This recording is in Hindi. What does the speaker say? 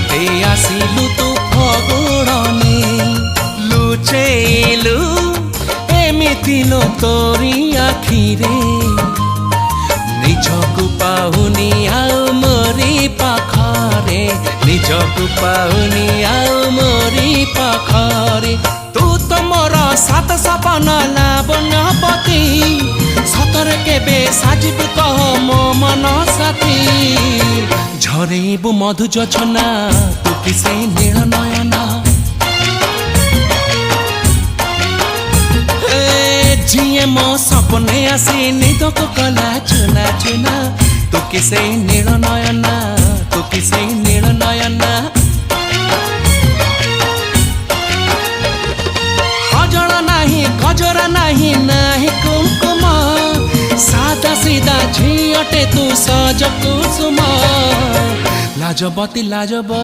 बाटे आसिलु तू फगुड़ने लुचेलु एमिति लो तोरी आखिरे निजकु पाहुनी आउ मोरी पाखरे निजकु पाहुनी आउ मोरी पाखरे तू तो मोर सात सपना लावण्यपति सतरे केबे साजिबु कह मो मन साथी झरेबु मधु जोछना तू किसे नील नयना जिए मो सपने आसी निदक कला चुना चुना तू किसे नील नयना तू किसे नील नयना अजर नाही गजर नाही नाही कुमकुम सादा सीधा झियटे तू सज कुसुम लाजबती लाजब